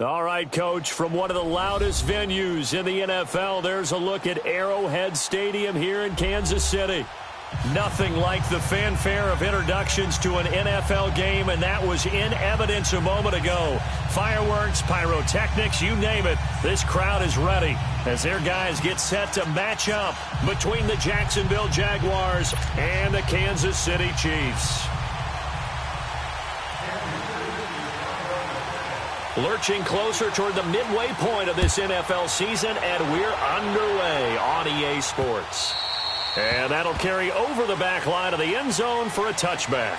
All right, Coach, from one of the loudest venues in the NFL, there's a look at Arrowhead Stadium here in Kansas City. Nothing like the fanfare of introductions to an NFL game, and that was in evidence a moment ago. Fireworks, pyrotechnics, you name it. This crowd is ready as their guys get set to match up between the Jacksonville Jaguars and the Kansas City Chiefs. Lurching closer toward the midway point of this NFL season, and we're underway on EA Sports. And that'll carry over the back line of the end zone for a touchback.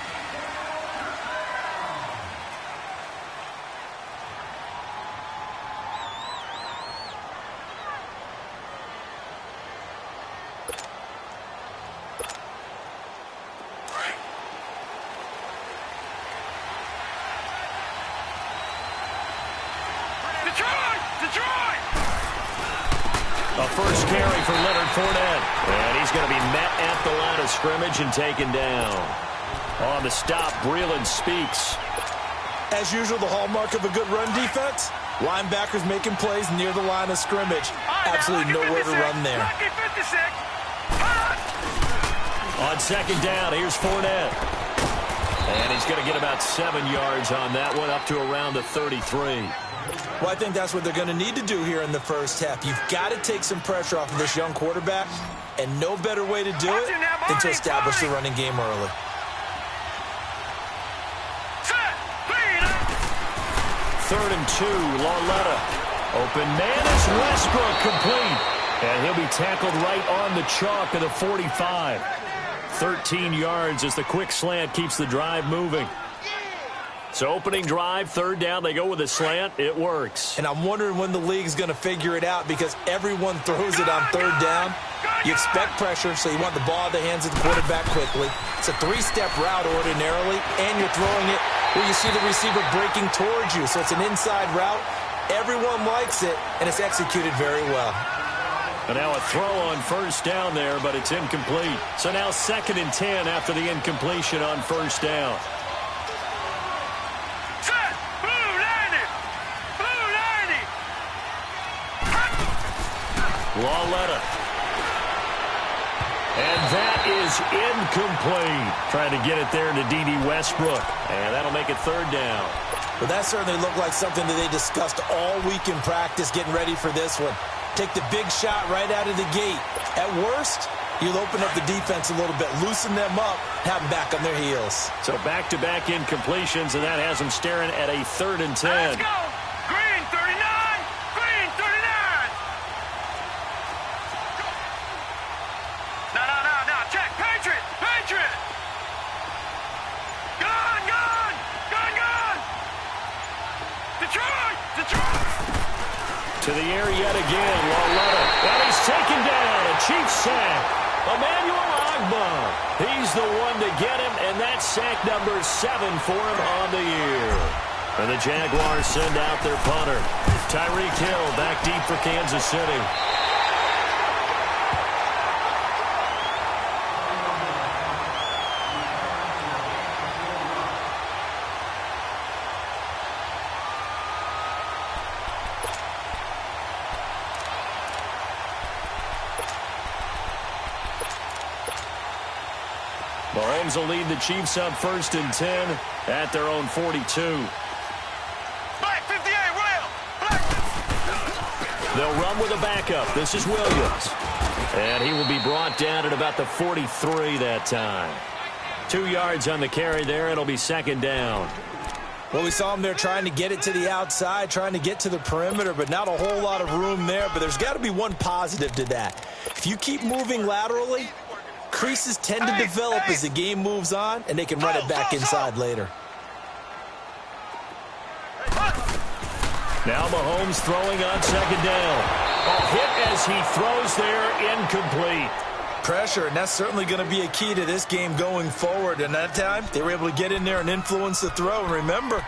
A first carry for Leonard Fournette. And he's going to be met at the line of scrimmage and taken down. On the stop, Breeland Speaks. As usual, the hallmark of a good run defense, linebackers making plays near the line of scrimmage. Absolutely nowhere to run there. On second down, here's Fournette. And he's going to get about 7 yards on that one, up to around the 33. Well, I think that's what they're going to need to do here in the first half. You've got to take some pressure off of this young quarterback, and no better way to do it than to establish the running game early. Third and 2, Lauletta. Open man is Westbrook, complete. And he'll be tackled right on the chalk of the 45. 13 yards as the quick slant keeps the drive moving. So opening drive, third down, they go with a slant. It works. And I'm wondering when the league's going to figure it out, because everyone throws it on third down. You expect pressure, so you want the ball in the hands of the quarterback quickly. It's a three-step route ordinarily, and you're throwing it where you see the receiver breaking towards you. So it's an inside route. Everyone likes it, and it's executed very well. And now a throw on first down there, but it's incomplete. So now 2nd and 10 after the incompletion on first down. Lauletta. And that is incomplete. Trying to get it there to D.D. Westbrook. And that'll make it third down. Well, that certainly looked like something that they discussed all week in practice, getting ready for this one. Take the big shot right out of the gate. At worst, you'll open up the defense a little bit, loosen them up, have them back on their heels. So back-to-back incompletions, and that has them staring at a 3rd and 10. Let's go! Green 39! Green 39! No, check! Patriot! Patriot! Gun! Gun! Gun! Gun! Detroit! Detroit! To the air yet again, Lauletta. And he's taken down, a Chiefs sack. Emmanuel Ogbah. He's the one to get him, and that's sack number 7 for him on the year. And the Jaguars send out their punter. Tyreek Hill back deep for Kansas City. Mahomes will lead the Chiefs up 1st and 10 at their own 42. Black 58, Will! Black. They'll run with a backup. This is Williams. And he will be brought down at about the 43 that time. 2 yards on the carry there. It'll be 2nd down. Well, we saw him there trying to get it to the outside, trying to get to the perimeter, but not a whole lot of room there. But there's got to be one positive to that. If you keep moving laterally, creases tend to develop as the game moves on, and they can run it back inside later. Now Mahomes throwing on 2nd down. A hit as he throws there, incomplete. Pressure, and that's certainly going to be a key to this game going forward. And that time, they were able to get in there and influence the throw. And remember,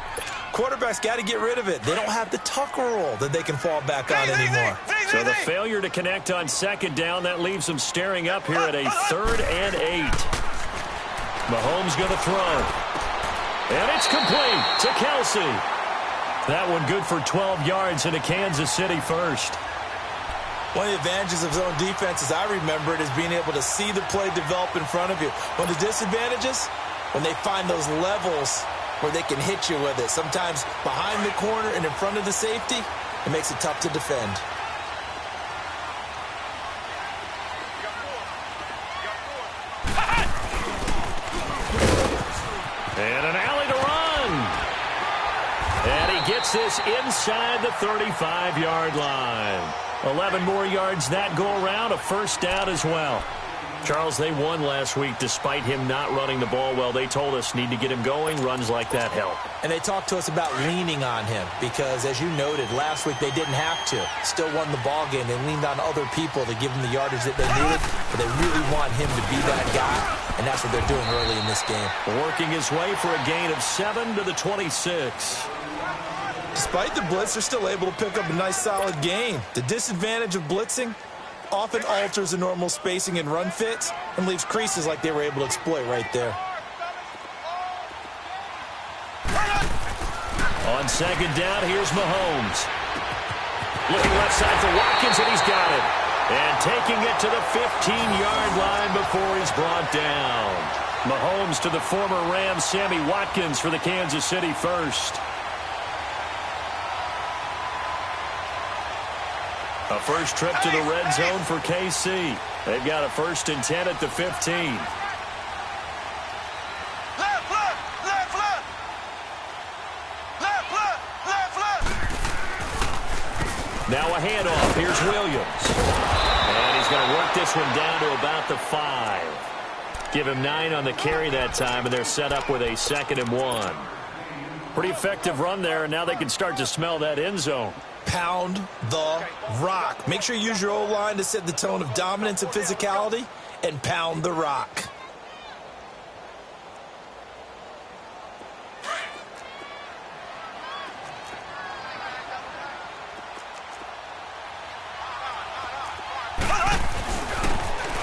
quarterbacks got to get rid of it. They don't have the Tucker roll that they can fall back on anymore. So the failure to connect on 2nd down, that leaves them staring up here at a 3rd and 8. Mahomes going to throw. And it's complete to Kelsey. That one good for 12 yards into Kansas City first. One of the advantages of zone defense, as I remember it, is being able to see the play develop in front of you. One of the disadvantages, when they find those levels where they can hit you with it. Sometimes behind the corner and in front of the safety, it makes it tough to defend. And an alley to run. And he gets this inside the 35-yard line. 11 more yards that go around, a first down as well. Charles, they won last week despite him not running the ball well. They told us need to get him going. Runs like that help. And they talked to us about leaning on him because, as you noted, last week they didn't have to. Still won the ball game. They leaned on other people to give them the yardage that they needed, but they really want him to be that guy, and that's what they're doing early in this game. Working his way for a gain of 7 to the 26. Despite the blitz, they're still able to pick up a nice, solid gain. The disadvantage of blitzing often alters the normal spacing and run fits and leaves creases like they were able to exploit right there. On second down, here's Mahomes. Looking left side for Watkins, and he's got it. And taking it to the 15-yard line before he's brought down. Mahomes to the former Rams, Sammy Watkins for the Kansas City first. A first trip to the red zone for KC. They've got a 1st and 10 at the 15. Now a handoff. Here's Williams. And he's going to work this one down to about the 5. Give him 9 on the carry that time, and they're set up with a 2nd and 1. Pretty effective run there, and now they can start to smell that end zone. Pound the rock. Make sure you use your O-line to set the tone of dominance and physicality, and pound the rock.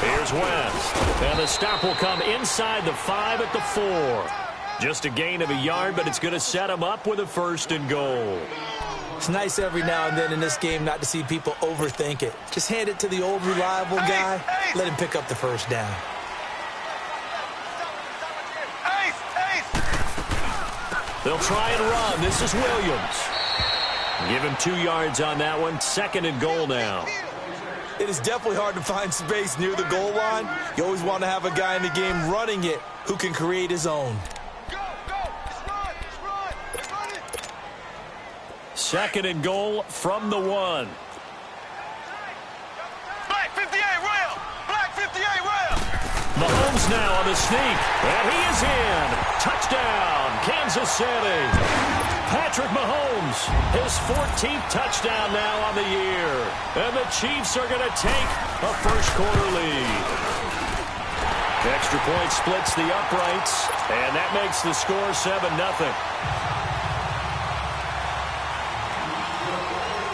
Here's West. And the stop will come inside the 5 at the 4. Just a gain of a yard, but it's going to set him up with a 1st and goal. It's nice every now and then in this game not to see people overthink it. Just hand it to the old reliable guy. Let him pick up the first down. They'll try and run. This is Williams. Give him 2 yards on that one. 2nd and goal now. It is definitely hard to find space near the goal line. You always want to have a guy in the game running it who can create his own. 2nd and goal from the 1. Black 58 rail! Black 58 rail! Mahomes now on the sneak. And he is in. Touchdown, Kansas City. Patrick Mahomes, his 14th touchdown now on the year. And the Chiefs are going to take a first-quarter lead. Extra point splits the uprights, and that makes the score 7-0.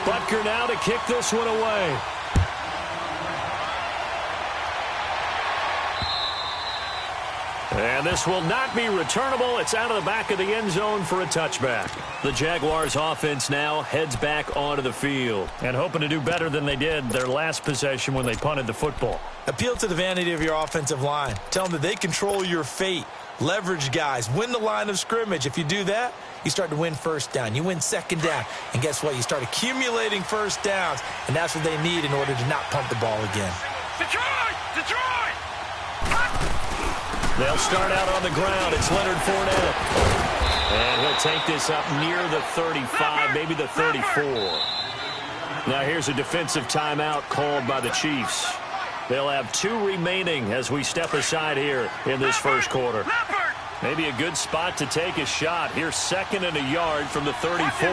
Butker now to kick this one away. And this will not be returnable. It's out of the back of the end zone for a touchback. The Jaguars offense now heads back onto the field and hoping to do better than they did their last possession when they punted the football. Appeal to the vanity of your offensive line. Tell them that they control your fate. Leverage guys. Win the line of scrimmage. If you do that, you start to win first down. You win second down. And guess what? You start accumulating first downs. And that's what they need in order to not punt the ball again. Detroit! Detroit! They'll start out on the ground. It's Leonard Fournette. And he'll take this up near the 35, maybe the 34. Now here's a defensive timeout called by the Chiefs. They'll have 2 remaining as we step aside here in this first quarter. Maybe a good spot to take a shot. Here's 2nd and a yard from the 34.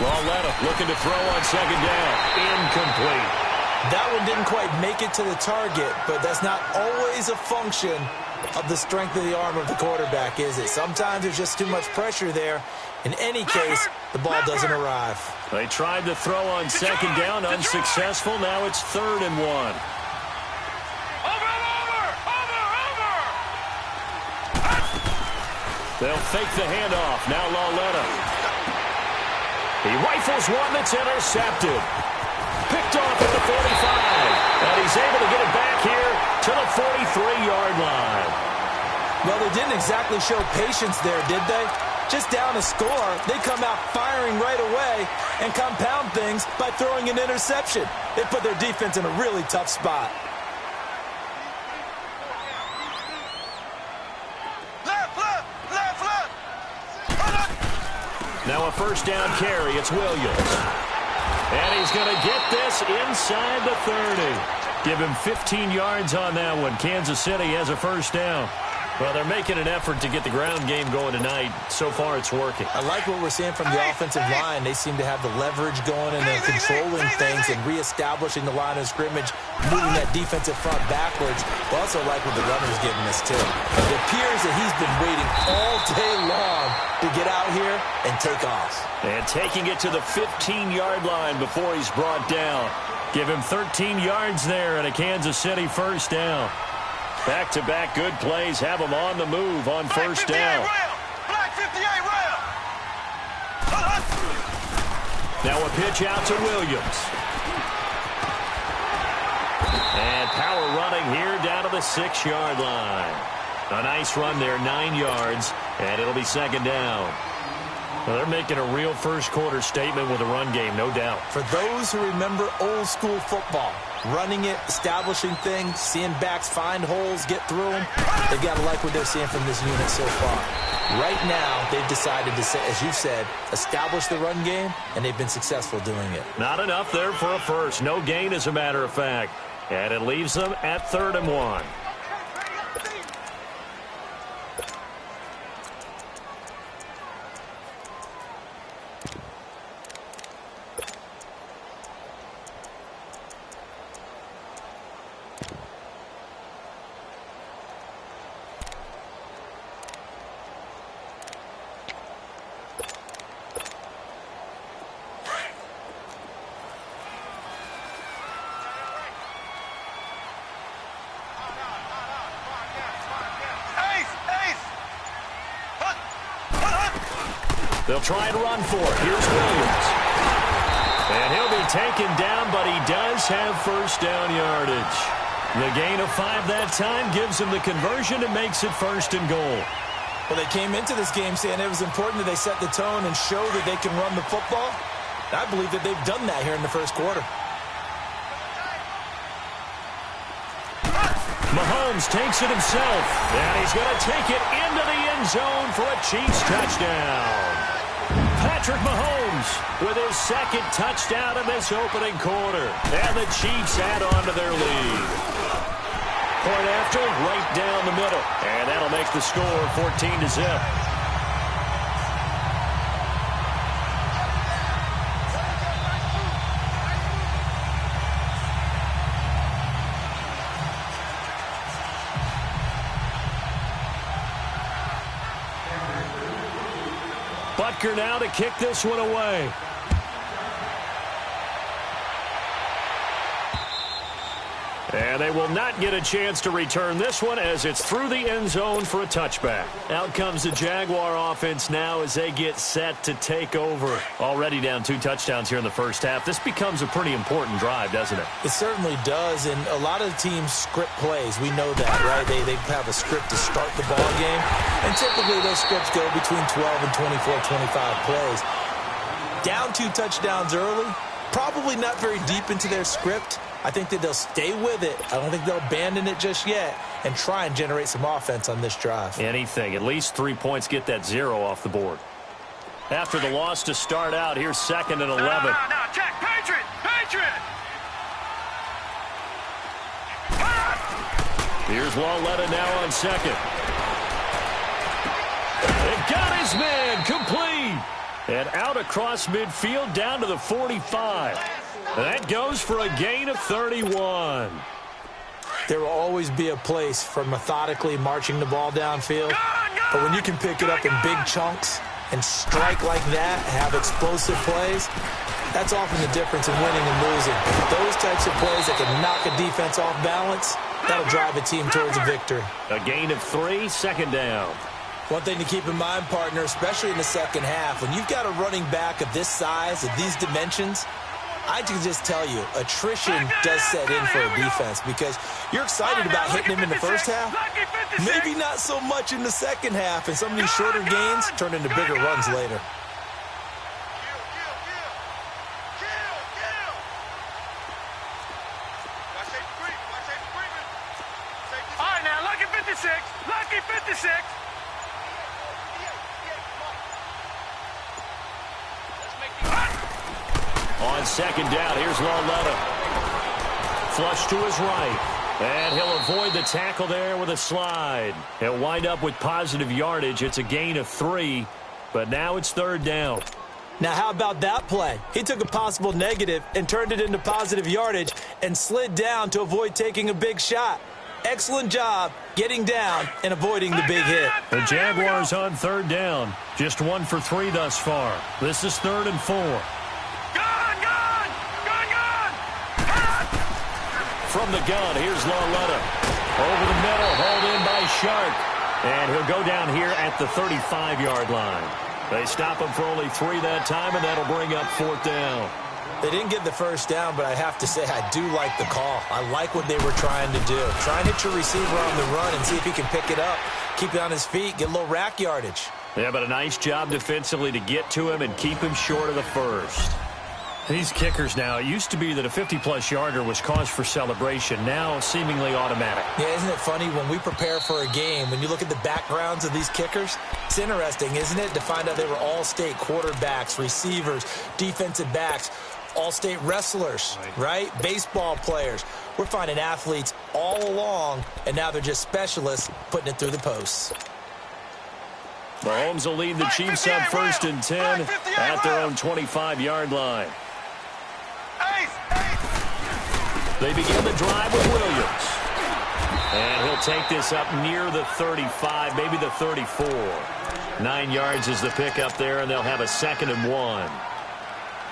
Lauletta looking to throw on 2nd down. Incomplete. That one didn't quite make it to the target, but that's not always a function of the strength of the arm of the quarterback, is it? Sometimes there's just too much pressure there. In any case, the ball doesn't arrive. They tried to throw on 2nd down, unsuccessful. Now it's 3rd and 1. They'll fake the handoff. Now Lauletta. He rifles one that's intercepted. Picked off at the 45. And he's able to get it back here to the 43-yard line. Well, they didn't exactly show patience there, did they? Just down a score, they come out firing right away and compound things by throwing an interception. They put their defense in a really tough spot. Now a first down carry. It's Williams. And he's going to get this inside the 30. Give him 15 yards on that one. Kansas City has a first down. Well, they're making an effort to get the ground game going tonight. So far, it's working. I like what we're seeing from the offensive line. They seem to have the leverage going, and they're controlling things and reestablishing the line of scrimmage, moving that defensive front backwards. But also like what the runner's giving us, too. It appears that he's been waiting all day long to get out here and take off. And taking it to the 15-yard line before he's brought down. Give him 13 yards there and a Kansas City first down. Back-to-back good plays have him on the move on first down. Black 58 rail. Now a pitch out to Williams. And power running here down to the 6-yard line. A nice run there, 9 yards, and it'll be second down. Well, they're making a real first-quarter statement with a run game, no doubt. For those who remember old-school football, running it, establishing things, seeing backs find holes, get through them, they've got to like what they're seeing from this unit so far. Right now, they've decided to, as you said, establish the run game, and they've been successful doing it. Not enough there for a first. No gain, as a matter of fact. And it leaves them at 3rd and 1. They'll try and run for it. Here's Williams. And he'll be taken down, but he does have first down yardage. The gain of 5 that time gives him the conversion and makes it 1st and goal. Well, they came into this game saying it was important that they set the tone and show that they can run the football. I believe that they've done that here in the first quarter. Mahomes takes it himself, and he's going to take it into the end zone for a Chiefs touchdown. Patrick Mahomes with his 2nd touchdown in this opening quarter. And the Chiefs add on to their lead. Point after, right down the middle. And that'll make the score 14-0. Butker now to kick this one away. And they will not get a chance to return this one as it's through the end zone for a touchback. Out comes the Jaguar offense now as they get set to take over. Already down 2 touchdowns here in the first half. This becomes a pretty important drive, doesn't it? It certainly does, and a lot of teams script plays. We know that, right? They have a script to start the ball game, and typically those scripts go between 12 and 24, 25 plays. Down 2 touchdowns early, probably not very deep into their script. I think that they'll stay with it. I don't think they'll abandon it just yet and try and generate some offense on this drive. Anything. At least 3 points, get that 0 off the board. After the loss to start out, here's 2nd and 11. No, check. Patriot! Patriot! Here's Lauletta now on 2nd. They got his man complete. And out across midfield down to the 45. That goes for a gain of 31. There will always be a place for methodically marching the ball downfield. But when you can pick it up in big chunks and strike like that, have explosive plays, that's often the difference in winning and losing. Those types of plays that can knock a defense off balance, that'll drive a team towards a victory. A gain of 3, 2nd down. One thing to keep in mind, partner, especially in the second half, when you've got a running back of this size, of these dimensions, I can just tell you, attrition does set in for a defense because you're excited about hitting him in the first half. Maybe not so much in the second half, and some of these shorter gains turn into bigger runs later. All right, now, lucky 56. Lucky 56. On second down, here's Lauletta. Flush to his right. And he'll avoid the tackle there with a slide. He'll wind up with positive yardage. It's a gain of 3, but now it's third down. Now, how about that play? He took a possible negative and turned it into positive yardage and slid down to avoid taking a big shot. Excellent job getting down and avoiding the big hit. The Jaguars on third down. Just 1 for 3 thus far. This is 3rd and 4. From the gun, here's Lauletta. Over the middle, hauled in by Shark. And he'll go down here at the 35-yard line. They stop him for only 3 that time, and that'll bring up 4th down. They didn't get the first down, but I have to say I do like the call. I like what they were trying to do. Try and hit your receiver on the run and see if he can pick it up, keep it on his feet, get a little rack yardage. Yeah, but a nice job defensively to get to him and keep him short of the first. These kickers now, it used to be that a 50-plus yarder was cause for celebration. Now, seemingly automatic. Yeah, isn't it funny when we prepare for a game, when you look at the backgrounds of these kickers, it's interesting, isn't it, to find out they were all-state quarterbacks, receivers, defensive backs, all-state wrestlers, right? Baseball players. We're finding athletes all along, and now they're just specialists putting it through the posts. Mahomes will lead the Chiefs up 1st and 10 at their own 25-yard line. They begin the drive with Williams. And he'll take this up near the 35, maybe the 34. 9 yards is the pickup there, and they'll have a 2nd and 1.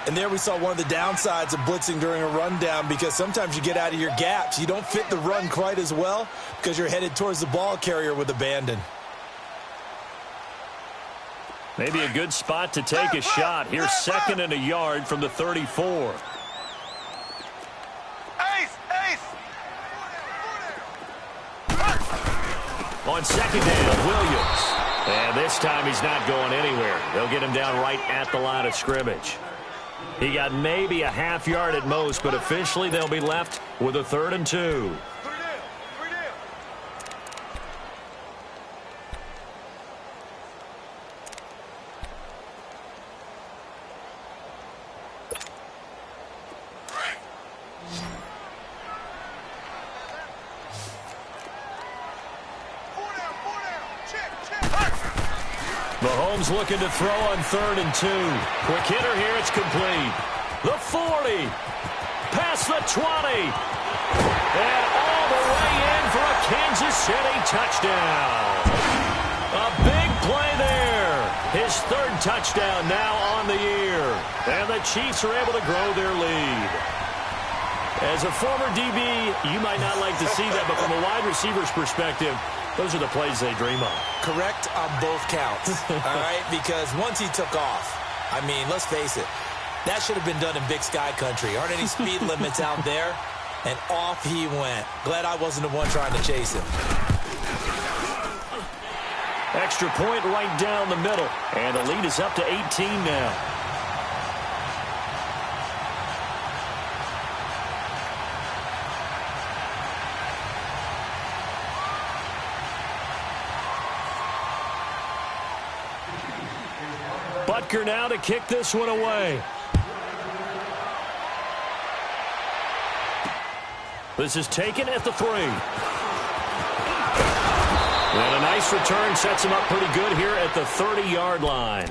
And there we saw one of the downsides of blitzing during a rundown because sometimes you get out of your gaps. You don't fit the run quite as well because you're headed towards the ball carrier with abandon. Maybe a good spot to take a shot. Here's 2nd and a yard from the 34. On 2nd down, Williams. And this time he's not going anywhere. They'll get him down right at the line of scrimmage. He got maybe a half yard at most, but officially they'll be left with a 3rd and 2. Mahomes looking to throw on 3rd and 2. Quick hitter here, it's complete. The 40. Past the 20. And all the way in for a Kansas City touchdown. A big play there. His 3rd touchdown now on the year. And the Chiefs are able to grow their lead. As a former DB, you might not like to see that, but from a wide receiver's perspective, those are the plays they dream of. Correct on both counts, all right? Because once he took off, I mean, let's face it, that should have been done in Big Sky Country. Aren't any speed limits out there? And off he went. Glad I wasn't the one trying to chase him. Extra point right down the middle. And the lead is up to 18 now. Butker now to kick this one away. This is taken at the 3. And a nice return sets him up pretty good here at the 30-yard line.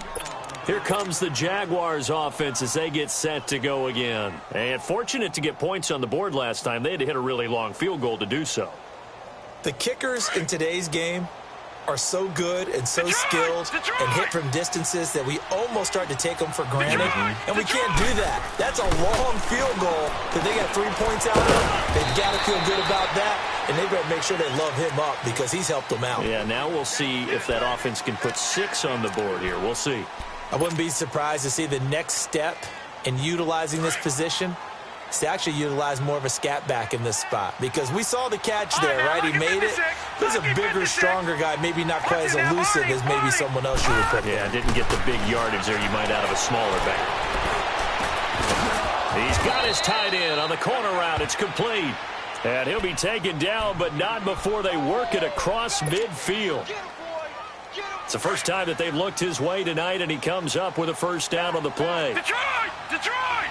Here comes the Jaguars offense as they get set to go again. And fortunate to get points on the board last time. They had to hit a really long field goal to do so. The kickers in today's game are so good and so skilled and hit from distances that we almost start to take them for granted, and we can't do that. That's a long field goal that they got 3 points out of. They've got to feel good about that. and they've got to make sure they love him up because he's helped them out. Yeah, now we'll see if that offense can put 6 on the board here. We'll see. I wouldn't be surprised to see the next step in utilizing this position is to actually utilize more of a scat back in this spot, because we saw the catch there, right? He made it. He's a bigger, stronger guy, maybe not quite as elusive as maybe someone else you would put there. Yeah, didn't get the big yardage there you might out of a smaller back. He's got his tight end on the corner route. It's complete. And he'll be taken down, but not before they work it across midfield. It's the first time that they've looked his way tonight, and he comes up with a first down on the play. Detroit! Detroit!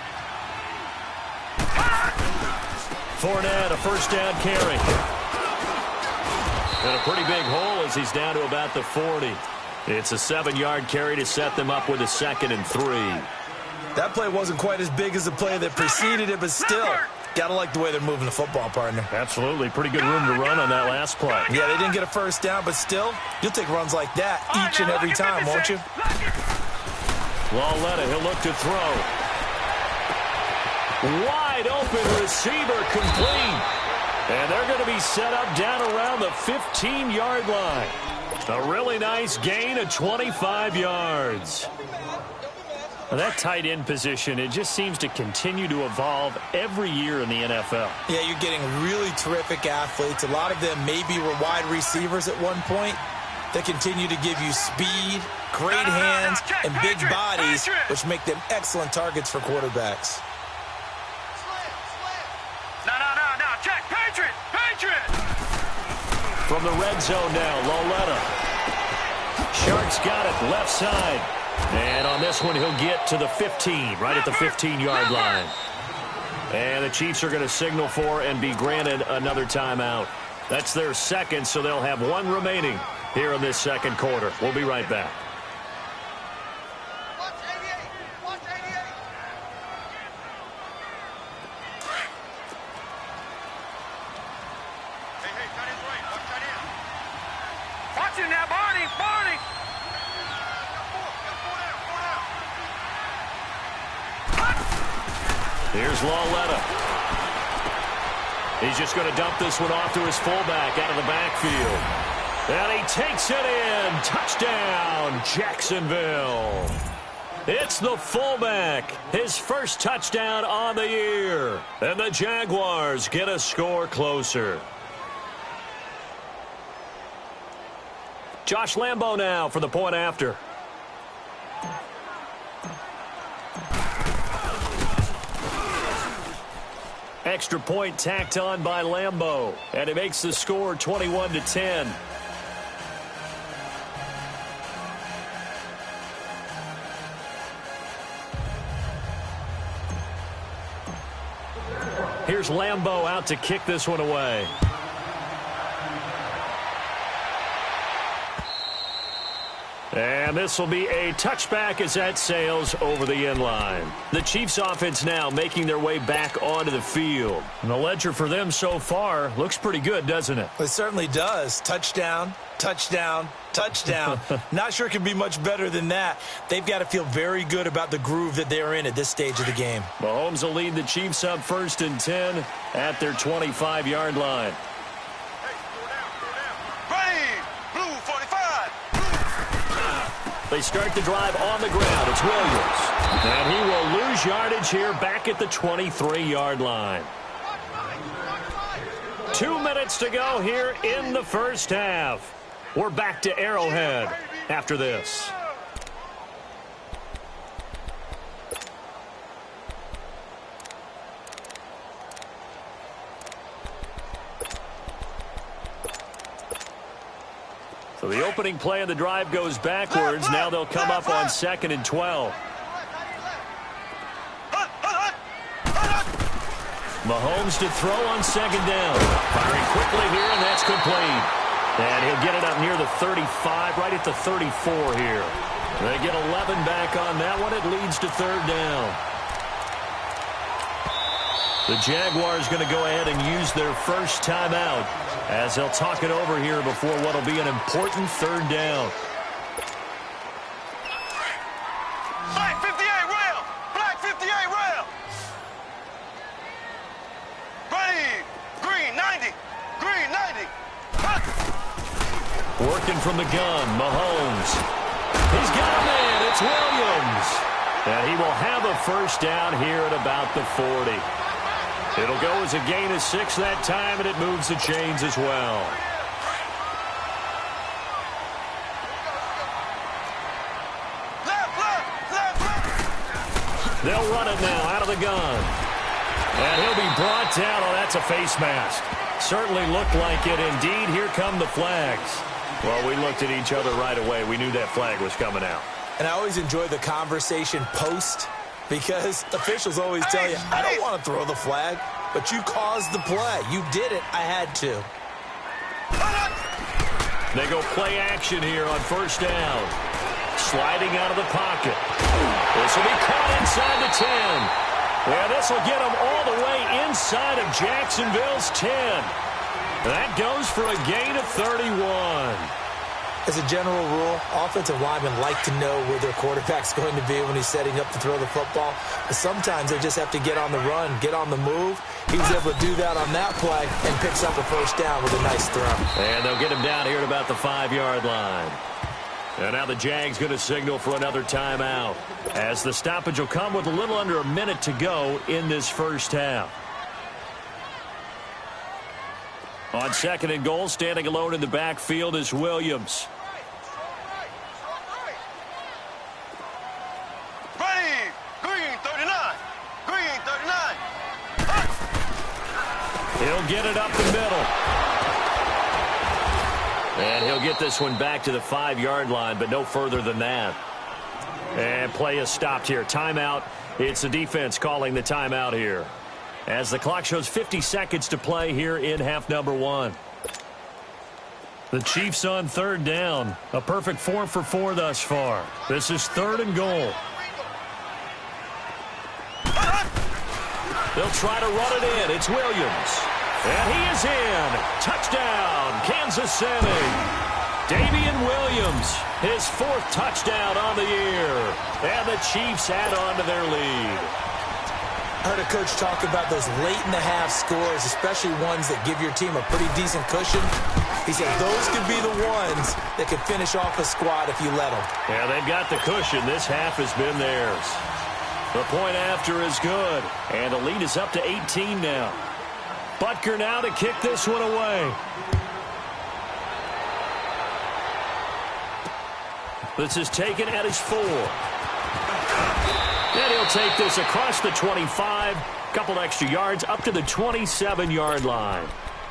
Fournette, a first down carry. And a pretty big hole as he's down to about the 40. It's a 7-yard carry to set them up with a 2nd and 3. That play wasn't quite as big as the play that preceded it, but still, gotta like the way they're moving the football, partner. Absolutely. Pretty good room to run on that last play. Yeah, they didn't get a first down, but still, you'll take runs like that each and every time, won't you? Lauletta, he'll look to throw. Wide open receiver complete. And they're going to be set up down around the 15-yard line. A really nice gain of 25 yards. Well, that tight end position, it just seems to continue to evolve every year in the NFL. Yeah, you're getting really terrific athletes. A lot of them maybe were wide receivers at one point. They continue to give you speed, great hands, and big bodies, which make them excellent targets for quarterbacks. No, check, Patriot! From the red zone now, Lauletta. Sharks got it, left side. And on this one, he'll get to the 15, right at the 15-yard line. And the Chiefs are going to signal for and be granted another timeout. That's their second, so they'll have 1 remaining here in this second quarter. We'll be right back. Watch it now, Barney! Here's Lauletta. He's just going to dump this one off to his fullback out of the backfield. And he takes it in. Touchdown, Jacksonville. It's the fullback. His first touchdown on the year. And the Jaguars get a score closer. Josh Lambo now for the point after. Extra point tacked on by Lambo, and it makes the score 21-10. Here's Lambo out to kick this one away. And this will be a touchback as that sails over the end line. The Chiefs offense now making their way back onto the field. And the ledger for them so far looks pretty good, doesn't it? It certainly does. Touchdown, touchdown, touchdown. Not sure it can be much better than that. They've got to feel very good about the groove that they're in at this stage of the game. Mahomes will lead the Chiefs up 1st and 10 at their 25-yard line. They start the drive on the ground. It's Williams. And he will lose yardage here back at the 23-yard line. 2 minutes to go here in the first half. We're back to Arrowhead after this. So the opening play of the drive goes backwards. Now they'll come up on 2nd and 12. Mahomes to throw on 2nd down. Firing quickly here, and that's complete. And he'll get it up near the 35, right at the 34 here. They get 11 back on that one. It leads to 3rd down. The Jaguars going to go ahead and use their first timeout as they'll talk it over here before what will be an important 3rd down. Black 58 rail! Black 58 rail! Green 90! Green Working from the gun, Mahomes. He's got a man. It's Williams. And he will have a first down here at about the 40. It'll go as a gain of 6 that time, and it moves the chains as well. They'll run it now out of the gun. And he'll be brought down. Oh, that's a face mask. Certainly looked like it. Indeed, here come the flags. Well, we looked at each other right away. We knew that flag was coming out. And I always enjoy the conversation post because officials always tell you, I don't want to throw the flag, but you caused the play. You did it. I had to. They go play action here on first down. Sliding out of the pocket. This will be caught inside the 10. Yeah, this will get them all the way inside of Jacksonville's 10. That goes for a gain of 31. As a general rule, offensive linemen like to know where their quarterback's going to be when he's setting up to throw the football. But sometimes they just have to get on the run, get on the move. He was able to do that on that play and picks up a first down with a nice throw. And they'll get him down here at about the 5-yard line. And now the Jags going to signal for another timeout, as the stoppage will come with a little under a minute to go in this first half. On second and goal, standing alone in the backfield is Williams. Ready, green 39, green 39. He'll get it up the middle. And he'll get this one back to the 5-yard line, but no further than that. And play is stopped here. Timeout. It's the defense calling the timeout here, as the clock shows 50 seconds to play here in half number 1. The Chiefs on third down. A perfect 4 for 4 thus far. This is third and goal. They'll try to run it in. It's Williams. And he is in. Touchdown, Kansas City. Damian Williams, his 4th touchdown on the year. And the Chiefs add on to their lead. I heard a coach talk about those late-in-the-half scores, especially ones that give your team a pretty decent cushion. He said those could be the ones that could finish off a squad if you let them. Yeah, they've got the cushion. This half has been theirs. The point after is good, and the lead is up to 18 now. Butker now to kick this one away. This is taken at his 4. And he'll take this across the 25. Couple extra yards up to the 27-yard line.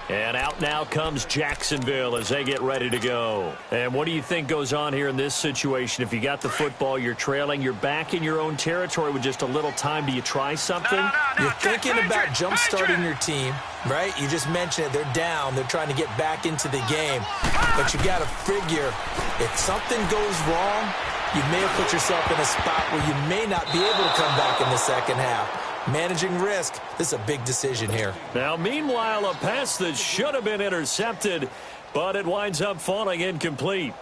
And out now comes Jacksonville as they get ready to go. And what do you think goes on here in this situation? If you got the football, you're trailing, you're back in your own territory with just a little time. Do you try something? You're thinking about jump-starting your team, right? You just mentioned it. They're down. They're trying to get back into the game. But you got to figure if something goes wrong, you may have put yourself in a spot where you may not be able to come back in the second half. Managing risk, this is a big decision here. Now, meanwhile, a pass that should have been intercepted, but it winds up falling incomplete.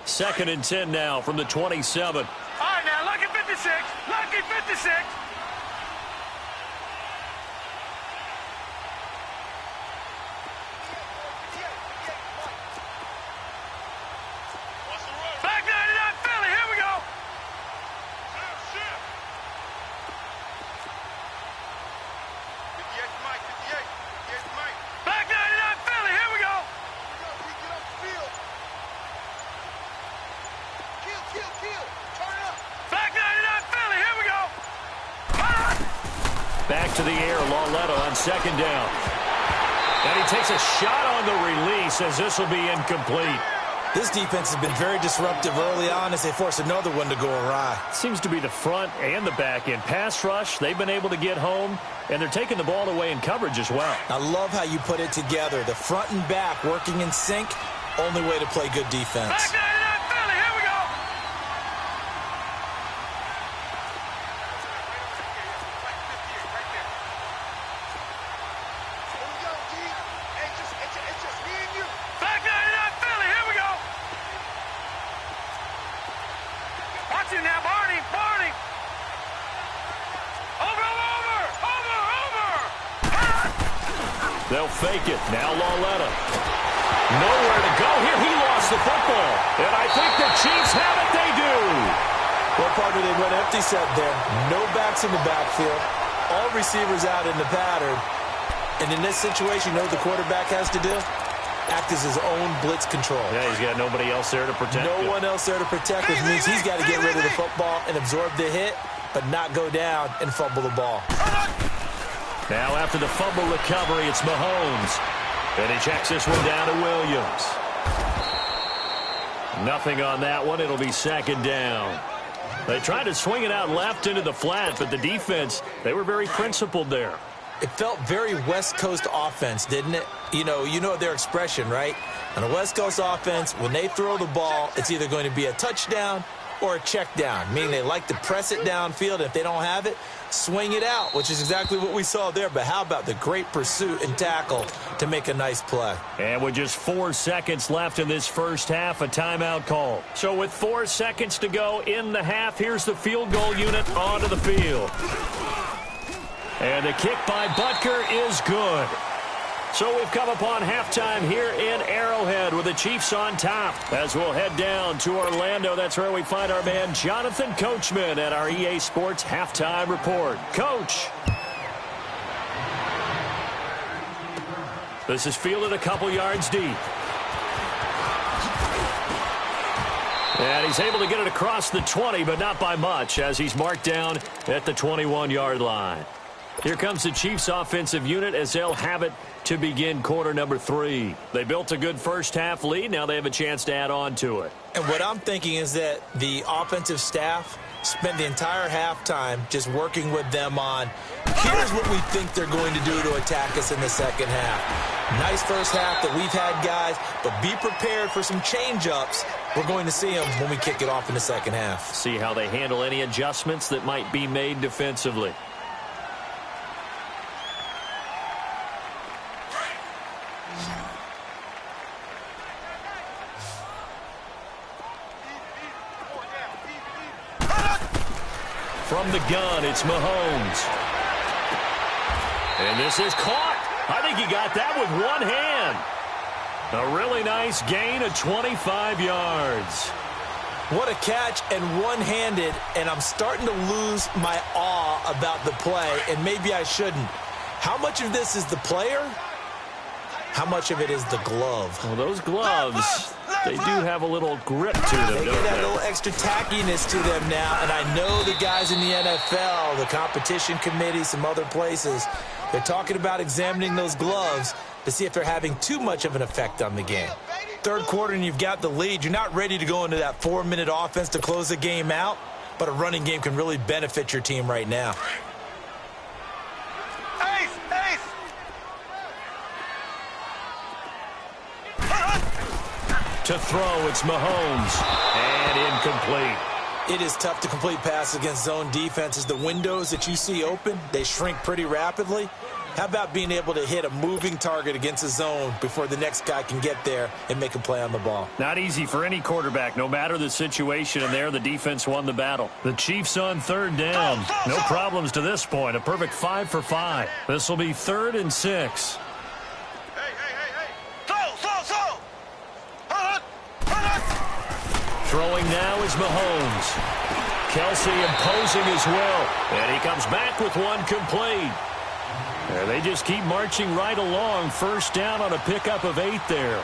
Second and 10 now from the 27. All right, now, lucky 56, lucky 56. Back 99 Philly, here we go. Back 99 Philly, here we go. Back 99 Philly, here we go. Back to the air, Lauletta on second down. And he takes a shot on the release as this will be incomplete. This defense has been very disruptive early on as they force another one to go awry. Seems to be the front and the back end. Pass rush, they've been able to get home, and they're taking the ball away in coverage as well. I love how you put it together. The front and back working in sync, only way to play good defense. Back 99 Philly, here we go. Back 99 Philly, here we go. Watch it now, Barney. They'll fake it. Now Lauletta. Nowhere to go here. He lost the football. And I think the Chiefs have it. They do. Well, partner, they went empty set there. No backs in the backfield. All receivers out in the pattern. And in this situation, you know what the quarterback has to do? Act as his own blitz control. Yeah, he's got nobody else there to protect him. No one else there to protect, which means he's got to get rid of the football and absorb the hit, but not go down and fumble the ball. Now after the fumble recovery, it's Mahomes. And he checks this one down to Williams. Nothing on that one. It'll be second down. They tried to swing it out left into the flat, but the defense, they were very principled there. It felt very West Coast offense, didn't it? You know their expression, right? On a West Coast offense, when they throw the ball, it's either going to be a touchdown or a check down, meaning they like to press it downfield. If they don't have it, swing it out, which is exactly what we saw there. But how about the great pursuit and tackle to make a nice play? And with just 4 seconds left in this first half, a timeout call. So with 4 seconds to go in the half, here's the field goal unit onto the field. And the kick by Butker is good. So we've come upon halftime here in Arrowhead with the Chiefs on top. As we'll head down to Orlando, that's where we find our man Jonathan Coachman at our EA Sports Halftime Report. Coach. This is fielded a couple yards deep. And he's able to get it across the 20, but not by much, as he's marked down at the 21-yard line. Here comes the Chiefs offensive unit as they'll have it to begin quarter number 3. They built a good first half lead. Now they have a chance to add on to it. And what I'm thinking is that the offensive staff spent the entire halftime just working with them on, here's what we think they're going to do to attack us in the second half. Nice first half that we've had, guys, but be prepared for some change-ups. We're going to see them when we kick it off in the second half. See how they handle any adjustments that might be made defensively. From the gun, it's Mahomes. And this is caught. I think he got that with one hand. A really nice gain of 25 yards. What a catch, and one-handed, and I'm starting to lose my awe about the play, and maybe I shouldn't. How much of this is the player? How much of it is the glove? Well, those gloves, they do have a little grip to them, They don't get that they? little extra tackiness to them now, and I know the guys in the NFL, the competition committee, some other places, they're talking about examining those gloves to see if they're having too much of an effect on the game. Third quarter and you've got the lead. You're not ready to go into that 4-minute offense to close the game out, but a running game can really benefit your team right now. To throw, it's Mahomes. And incomplete. It is tough to complete passes against zone defenses. The windows that you see open, they shrink pretty rapidly. How about being able to hit a moving target against a zone before the next guy can get there and make a play on the ball? Not easy for any quarterback, no matter the situation, and there the defense won the battle. The Chiefs on third down. No problems to this point. A perfect 5 for 5. This will be 3rd and 6. Throwing now is Mahomes. Kelsey imposing his will. And he comes back with one complete. And they just keep marching right along. First down on a pickup of 8 there.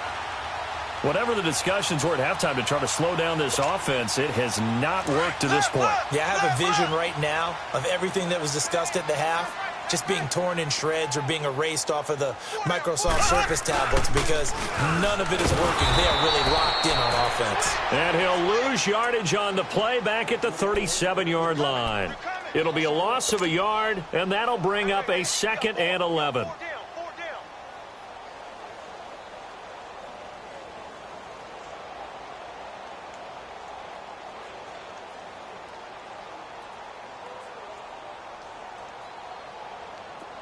Whatever the discussions were at halftime to try to slow down this offense, it has not worked to this point. Yeah, I have a vision right now of everything that was discussed at the half just being torn in shreds or being erased off of the Microsoft Surface tablets because none of it is working. They are really locked in on offense. And he'll lose yardage on the play back at the 37-yard line. It'll be a loss of a yard, and that'll bring up a 2nd and 11.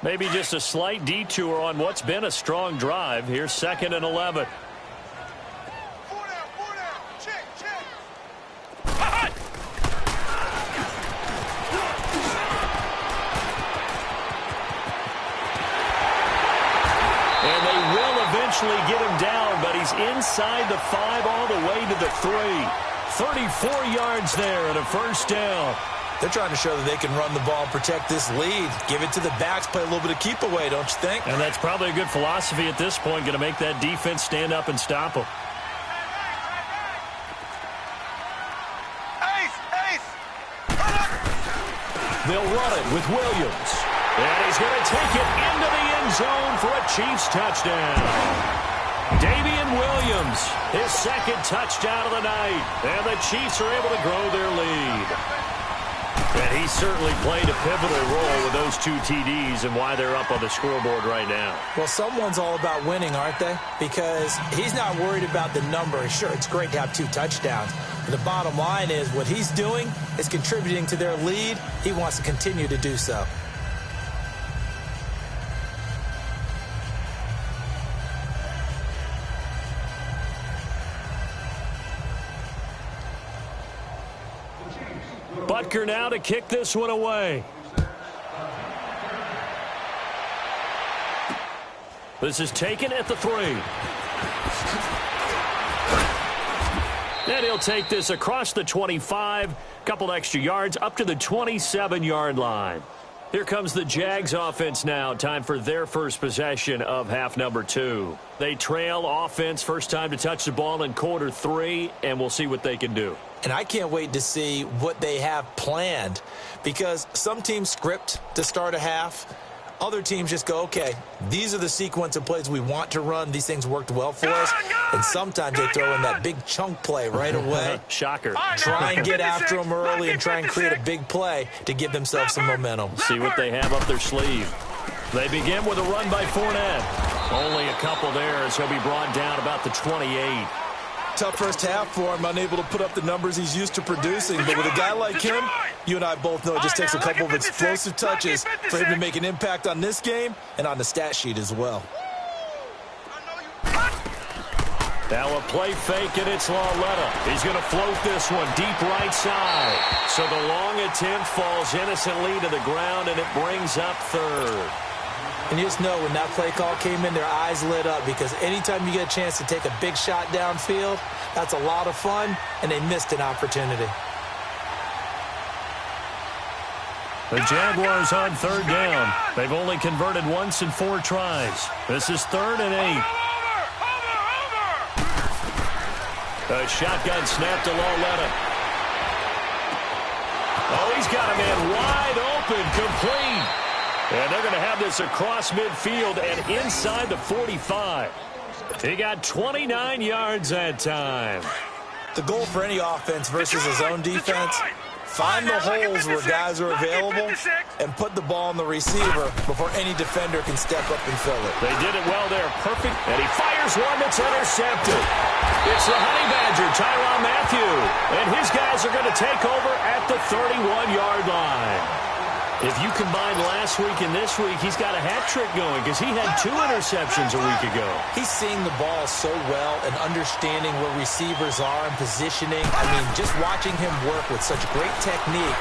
Maybe just a slight detour on what's been a strong drive. Here's 2nd and 11. eventually get him down, but he's inside the 5 all the way to the 3. 34 yards there and a first down. They're trying to show that they can run the ball and protect this lead. Give it to the backs, play a little bit of keep away, don't you think? And that's probably a good philosophy at this point, going to make that defense stand up and stop them. They'll run it with Williams. And he's going to take it into the end zone for a Chiefs touchdown. Damian Williams, his second touchdown of the night. And the Chiefs are able to grow their lead. And he certainly played a pivotal role with those 2 TDs and why they're up on the scoreboard right now. Well, someone's all about winning, aren't they? Because he's not worried about the number. Sure, it's great to have 2 touchdowns. But the bottom line is what he's doing is contributing to their lead. He wants to continue to do so. Butker now to kick this one away. This is taken at the 3. And he'll take this across the 25, couple extra yards up to the 27-yard line. Here comes the Jags offense now. Time for their first possession of half number 2. They trail offense, first time to touch the ball in quarter 3, and we'll see what they can do. And I can't wait to see what they have planned, because some teams script to start a half. Other teams just go, okay, these are the sequence of plays we want to run. These things worked well for us. And sometimes they throw in that big chunk play right away. Shocker. Try and get after them early and try and create a big play to give themselves some momentum. See what they have up their sleeve. They begin with a run by Fournette. Only a couple there as he'll be brought down about the 28. Tough first half for him, unable to put up the numbers he's used to producing. But with a guy like him, you and I both know it just takes a couple of explosive touches for him to make an impact on this game and on the stat sheet as well. Now a play fake, and it's Lauletta. He's going to float this one deep right side. So the long attempt falls innocently to the ground, and it brings up 3rd. And you just know when that play call came in, their eyes lit up, because anytime you get a chance to take a big shot downfield, that's a lot of fun, and they missed an opportunity. The Jaguars on 3rd down. They've only converted once in 4 tries. This is 3rd and 8. A shotgun snap to Lauletta. Oh, he's got a man wide open, complete. And they're going to have this across midfield and inside the 45. He got 29 yards that time. The goal for any offense versus his own defense, find the holes where guys are available and put the ball on the receiver before any defender can step up and fill it. They did it well there. Perfect. And he fires one that's intercepted. It's the Honey Badger, Tyrann Mathieu. And his guys are going to take over at the 31-yard line. If you combine last week and this week, he's got a hat trick going because he had 2 interceptions a week ago. He's seeing the ball so well and understanding where receivers are and positioning. I mean, just watching him work with such great technique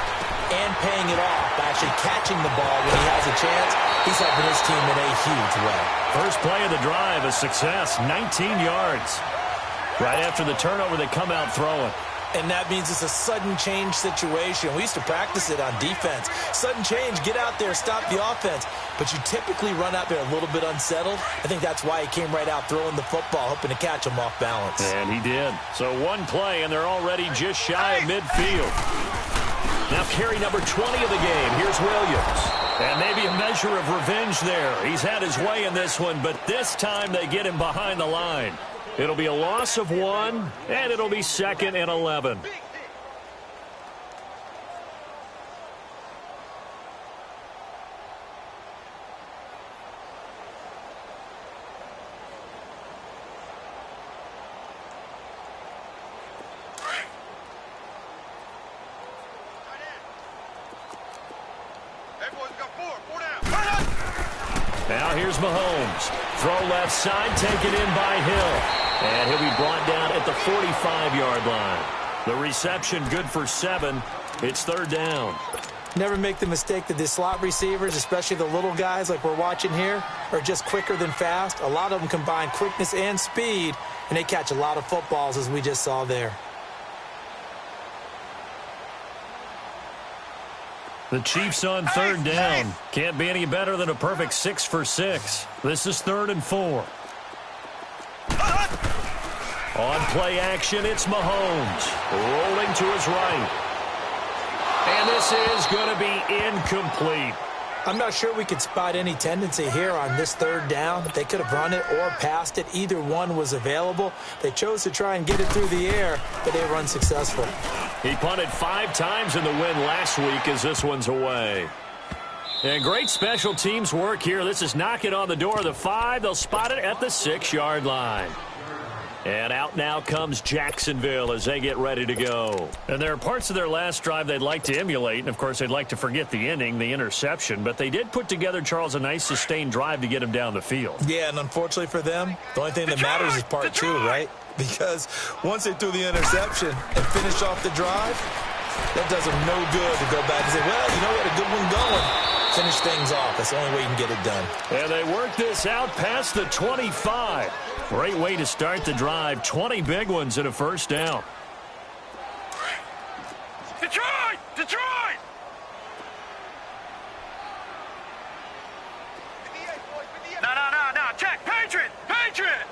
and paying it off by actually catching the ball when he has a chance, he's helping his team in a huge way. First play of the drive, a success, 19 yards. Right after the turnover, they come out throwing. And that means it's a sudden change situation. We used to practice it on defense. Sudden change, get out there, stop the offense. But you typically run out there a little bit unsettled. I think that's why he came right out throwing the football, hoping to catch him off balance. And he did. So one play, and they're already just shy of midfield. Now carry number 20 of the game. Here's Williams. And maybe a measure of revenge there. He's had his way in this one, but this time they get him behind the line. It'll be a loss of 1, and it'll be 2nd and 11. Now here's Mahomes. Throw left side, taken in by Hill. And he'll be brought down at the 45-yard line. The reception good for 7. It's 3rd down. Never make the mistake that the slot receivers, especially the little guys like we're watching here, are just quicker than fast. A lot of them combine quickness and speed, and they catch a lot of footballs, as we just saw there. The Chiefs on third down. Can't be any better than a perfect 6 for 6. This is 3rd and 4. On play action, it's Mahomes. Rolling to his right. And this is going to be incomplete. I'm not sure we could spot any tendency here on this 3rd down. They could have run it or passed it. Either one was available. They chose to try and get it through the air, but they were unsuccessful. He punted 5 times in the win last week as this one's away. And great special teams work here. This is knocking on the door of the 5. They'll spot it at the 6-yard line. And out now comes Jacksonville as they get ready to go. And there are parts of their last drive they'd like to emulate. And, of course, they'd like to forget the inning, the interception. But they did put together, Charles, a nice sustained drive to get him down the field. Yeah, and unfortunately for them, the only thing that matters is part 2, right? Because once they threw the interception and finished off the drive, that does them no good to go back and say, well, you know, we had a good one going. Finish things off. That's the only way you can get it done. And they work this out past the 25. Great way to start the drive. 20 big ones and a first down. Detroit! Detroit! No. Check. Patriot! Patriot!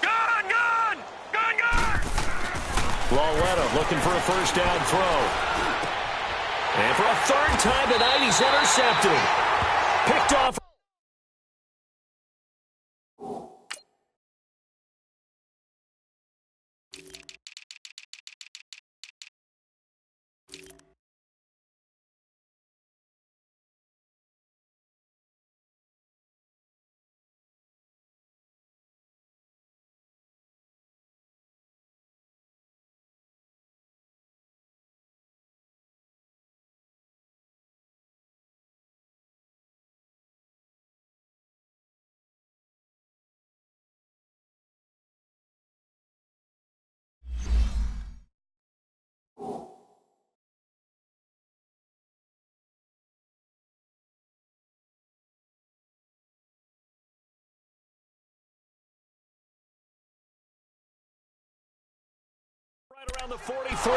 Gun! Lauletta looking for a first down throw. And for a 3rd time tonight, he's intercepted. Picked off. Right around the 43.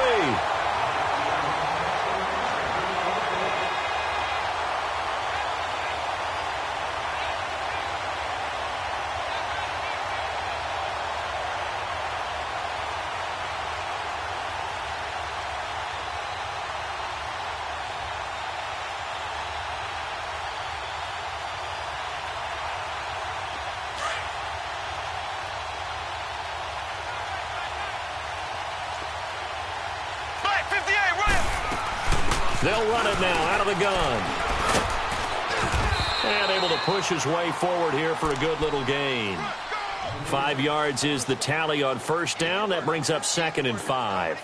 They'll run it now out of the gun. And able to push his way forward here for a good little gain. 5 yards is the tally on first down. That brings up 2nd and 5.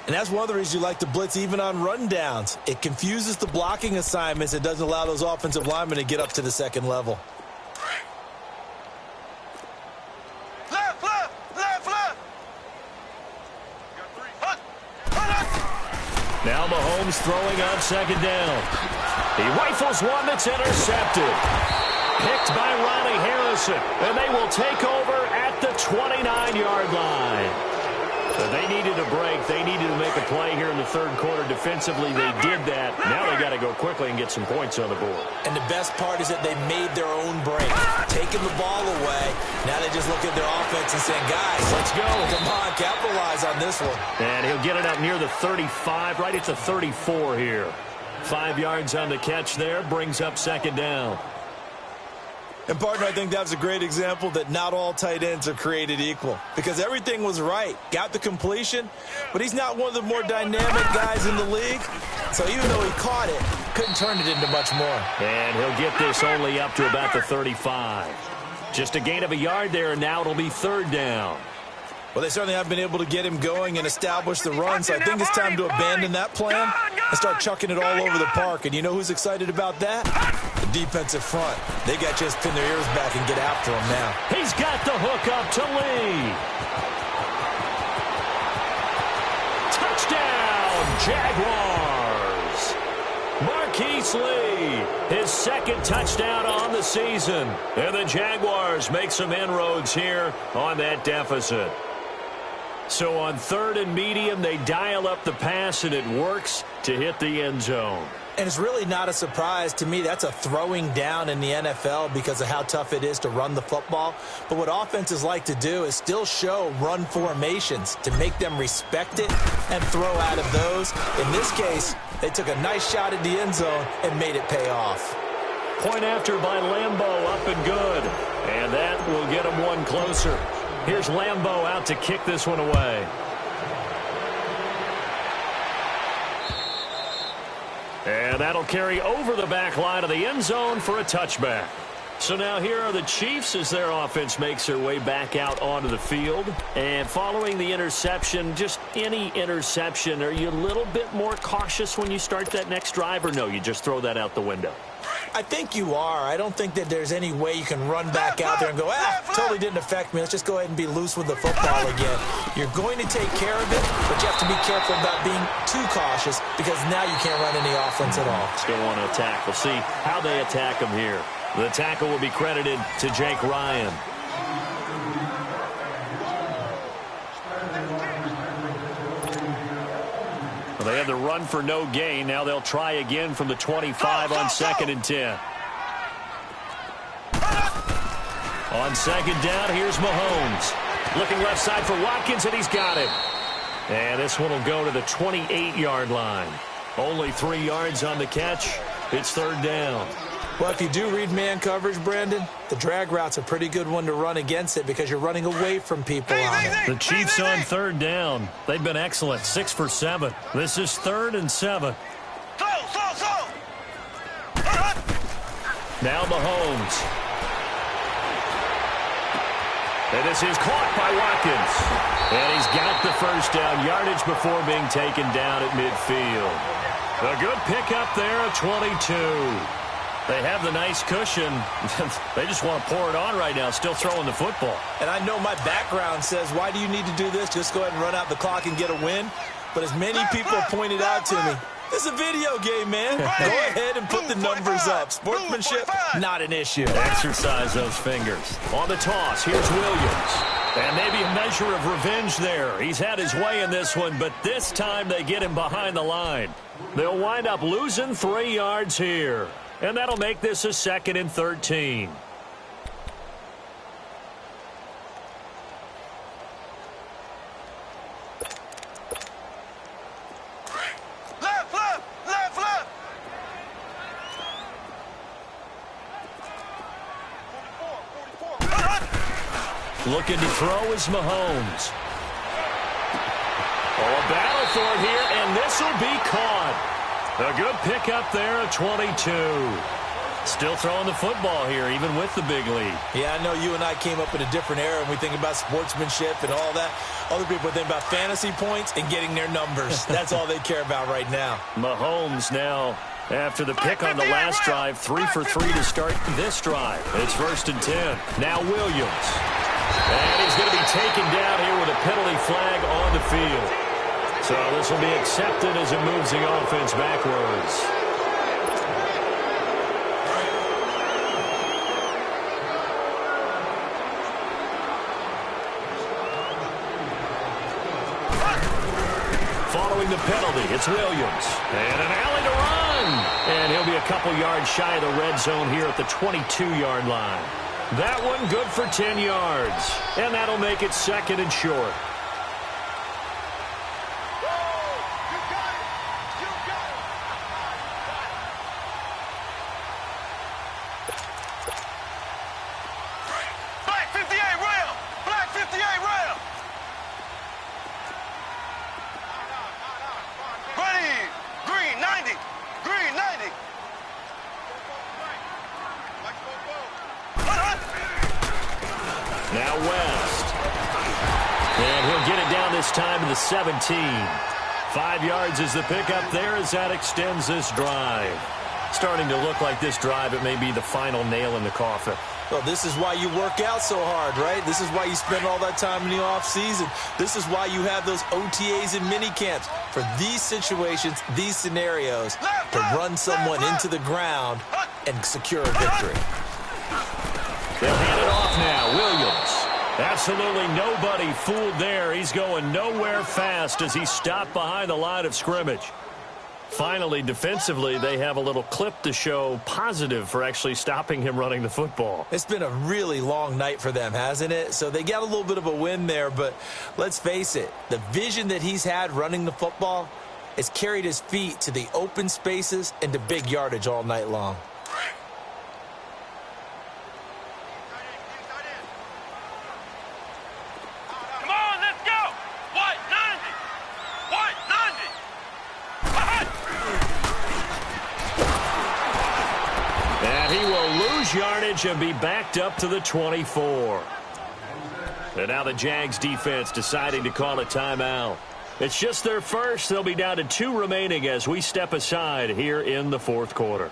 And that's one of the reasons you like to blitz even on rundowns. It confuses the blocking assignments. It doesn't allow those offensive linemen to get up to the 2nd level. Now Mahomes throwing on 2nd down. He rifles one that's intercepted. Picked by Ronnie Harrison. And they will take over at the 29-yard line. So they needed a break. They needed to make a play here in the 3rd quarter. Defensively, they did that. Now they got to go quickly and get some points on the board. And the best part is that they made their own break. Taking the ball away. Now they just look at their offense and saying, guys, let's go. Come on, capitalize on this one. And he'll get it up near the 35, right at the 34 here. 5 yards on the catch there. Brings up 2nd down. And, partner, I think that's a great example that not all tight ends are created equal. Because everything was right. Got the completion, but he's not one of the more dynamic guys in the league. So even though he caught it, couldn't turn it into much more. And he'll get this only up to about the 35. Just a gain of a yard there, and now it'll be 3rd down. Well, they certainly have been able to get him going and establish the run, so I think it's time to abandon that plan and start chucking it all over the park. And you know who's excited about that? The defensive front. They got to just pin their ears back and get after him now. He's got the hook up to Lee. Touchdown, Jaguars. Marquise Lee, his second touchdown on the season. And the Jaguars make some inroads here on that deficit. So on 3rd and medium, they dial up the pass, and it works to hit the end zone. And it's really not a surprise to me. That's a throwing down in the NFL because of how tough it is to run the football. But what offenses like to do is still show run formations to make them respect it and throw out of those. In this case, they took a nice shot at the end zone and made it pay off. Point after by Lambeau, up and good. And that will get them one closer. Here's Lambeau out to kick this one away. And that'll carry over the back line of the end zone for a touchback. So now here are the Chiefs as their offense makes their way back out onto the field. And following the interception, just any interception, are you a little bit more cautious when you start that next drive, or no, you just throw that out the window? I think you are. I don't think that there's any way you can run back out there and go, totally didn't affect me. Let's just go ahead and be loose with the football again. You're going to take care of it, but you have to be careful about being too cautious because now you can't run any offense at all. Still want to attack. We'll see how they attack him here. The tackle will be credited to Jake Ryan. Well, they had the run for no gain. Now they'll try again from the 25 on 2nd and 10. On 2nd down, here's Mahomes. Looking left side for Watkins, and he's got him. And this one will go to the 28-yard line. Only 3 yards on the catch. It's 3rd down. Well, if you do read man coverage, Brandon, the drag route's a pretty good one to run against it because you're running away from people on it. The Chiefs on 3rd down. They've been excellent, 6 for 7. This is 3rd and 7. Now Mahomes. And this is caught by Watkins. And he's got the first down yardage before being taken down at midfield. A good pickup there at 22. They have the nice cushion. They just want to pour it on right now, still throwing the football. And I know my background says, why do you need to do this? Just go ahead and run out the clock and get a win. But as many people have pointed out to me, this is a video game, man. Go ahead and put the numbers up. Sportsmanship, not an issue. Exercise those fingers. On the toss, here's Williams. And maybe a measure of revenge there. He's had his way in this one, but this time they get him behind the line. They'll wind up losing 3 yards here. And that'll make this a 2nd and 13. Left. Looking to throw is Mahomes. Oh, a battle for it here, and this will be caught. A good pickup there at 22. Still throwing the football here, even with the big lead. Yeah, I know you and I came up in a different era, and we think about sportsmanship and all that. Other people think about fantasy points and getting their numbers. That's all they care about right now. Mahomes now, after the pick on the last drive, 3 for 3 to start this drive. It's 1st and 10. Now Williams. And he's going to be taken down here with a penalty flag on the field. So this will be accepted as it moves the offense backwards. Following the penalty, it's Williams. And an alley to run. And he'll be a couple yards shy of the red zone here at the 22-yard line. That one good for 10 yards. And that'll make it 2nd and short. Now West. And he'll get it down this time to the 17. 5 yards is the pickup there as that extends this drive. Starting to look like this drive, it may be the final nail in the coffin. Well, this is why you work out so hard, right? This is why you spend all that time in the offseason. This is why you have those OTAs and mini camps for these situations, these scenarios, to run someone into the ground and secure a victory. They'll hand it off now. Williams. Absolutely nobody fooled there. He's going nowhere fast as he stopped behind the line of scrimmage. Finally, defensively, they have a little clip to show positive for actually stopping him running the football. It's been a really long night for them, hasn't it? So they got a little bit of a win there, but let's face it, the vision that he's had running the football has carried his feet to the open spaces and to big yardage all night long. Yardage and be backed up to the 24. And now the Jags defense deciding to call a timeout. It's just their first. They'll be down to 2 remaining as we step aside here in the fourth quarter.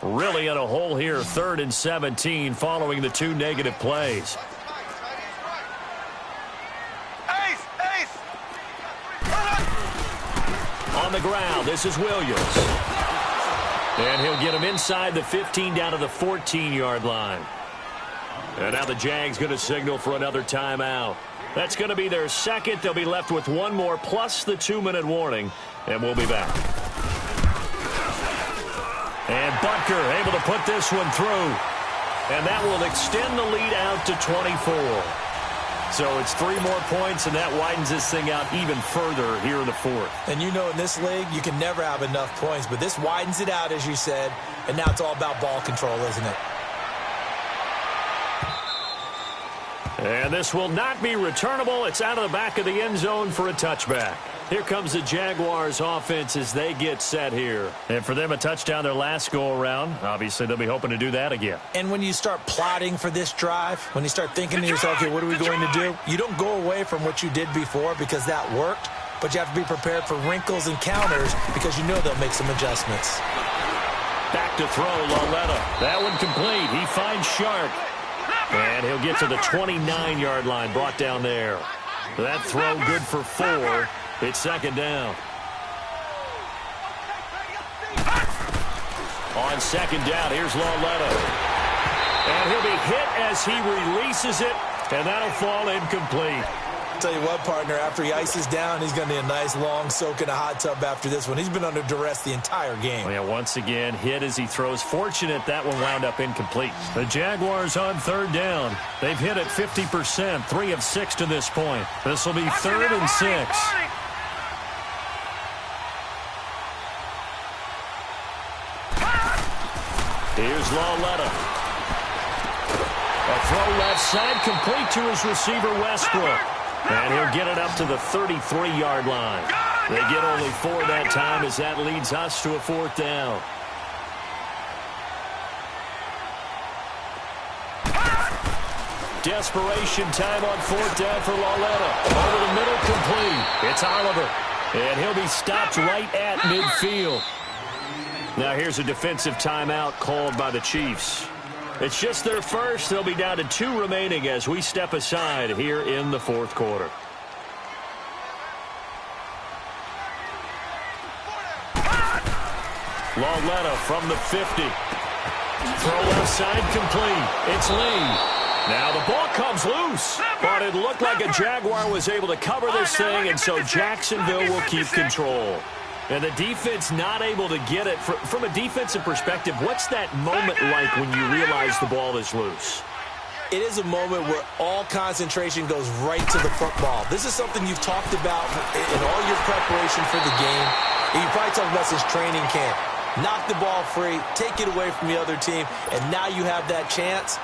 Really in a hole here, 3rd and 17 following the 2 negative plays. On the ground, this is Williams. And he'll get him inside the 15 down to the 14-yard line. And now the Jags going to signal for another timeout. That's going to be their second. They'll be left with 1 more plus the 2-minute warning, and we'll be back. And Butker able to put this one through. And that will extend the lead out to 24. So it's 3 more points, and that widens this thing out even further here in the fourth. And you know in this league, you can never have enough points. But this widens it out, as you said. And now it's all about ball control, isn't it? And this will not be returnable. It's out of the back of the end zone for a touchback. Here comes the Jaguars offense as they get set here. And for them, a touchdown their last go-around. Obviously, they'll be hoping to do that again. And when you start plotting for this drive, when you start thinking to yourself, okay, what are we going to do? You don't go away from what you did before because that worked, but you have to be prepared for wrinkles and counters because you know they'll make some adjustments. Back to throw, Lauletta. That one complete. He finds Sharp. And he'll get to the 29-yard line, brought down there. That throw good for 4. It's 2nd down. On 2nd down, here's Lauletta. And he'll be hit as he releases it, and that'll fall incomplete. Tell you what, partner, after he ices down, he's going to need a nice long soak in a hot tub after this one. He's been under duress the entire game. Well, yeah, once again, hit as he throws. Fortunate that one wound up incomplete. The Jaguars on 3rd down. They've hit it 50%, 3 of 6 to this point. This will be 3rd and 6. Here's Lauletta. A throw left side, complete to his receiver, Westbrook. And he'll get it up to the 33-yard line. They get only 4 that time as that leads us to a 4th down. Desperation time on 4th down for Lauletta. Over the middle, complete. It's Oliver. And he'll be stopped right at midfield. Now here's a defensive timeout called by the Chiefs. It's just their first. They'll be down to 2 remaining as we step aside here in the fourth quarter. Lauletta from the 50. Throw left side complete. It's Lee. Now the ball comes loose, but it looked like a Jaguar was able to cover this thing, and so Jacksonville will keep control. And the defense not able to get it. From a defensive perspective, what's that moment like when you realize the ball is loose? It is a moment where all concentration goes right to the football. This is something you've talked about in all your preparation for the game. And you probably talked about since training camp. Knock the ball free, take it away from the other team, and now you have that chance.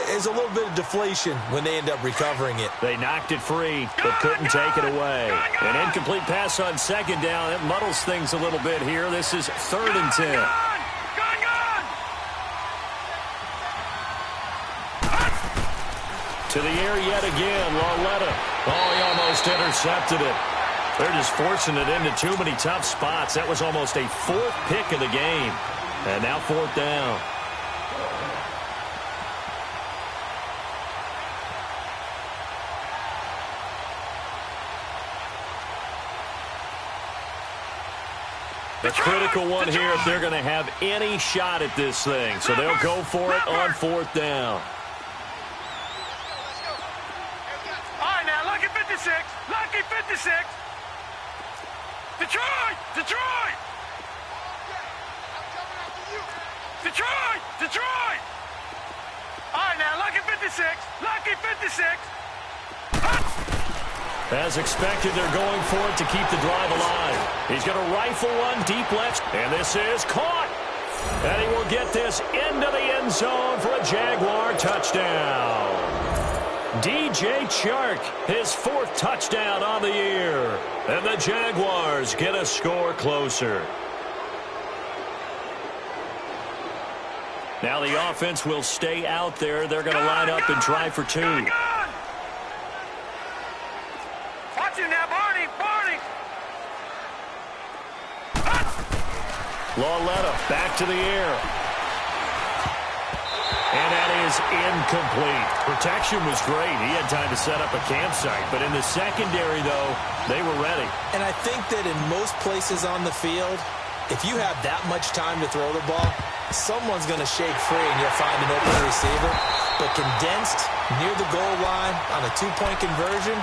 There's a little bit of deflation when they end up recovering it. They knocked it free, but couldn't take it away. An incomplete pass on 2nd down. It muddles things a little bit here. This is 3rd and 10. To the air yet again, Lauletta. Oh, he almost intercepted it. They're just forcing it into too many tough spots. That was almost a fourth pick of the game. And now fourth down. The critical one here if they're going to have any shot at this thing. So they'll go for it on fourth down. All right, now, lucky 56. Lucky 56. Detroit! Detroit! Detroit! Detroit! All right, now, lucky 56. Lucky 56. As expected, they're going for it to keep the drive alive. He's going to rifle one deep left, and this is caught. And he will get this into the end zone for a Jaguar touchdown. DJ Chark, his fourth touchdown on the year. And the Jaguars get a score closer. Now the offense will stay out there. They're going to line up and try for two. Watch him now, Barney. Barney. Lauletta back to the air. And that is incomplete. Protection was great. He had time to set up a campsite. But in the secondary, though, they were ready. And I think that in most places on the field, if you have that much time to throw the ball, someone's going to shake free and you'll find an open receiver. But condensed near the goal line on a two-point conversion,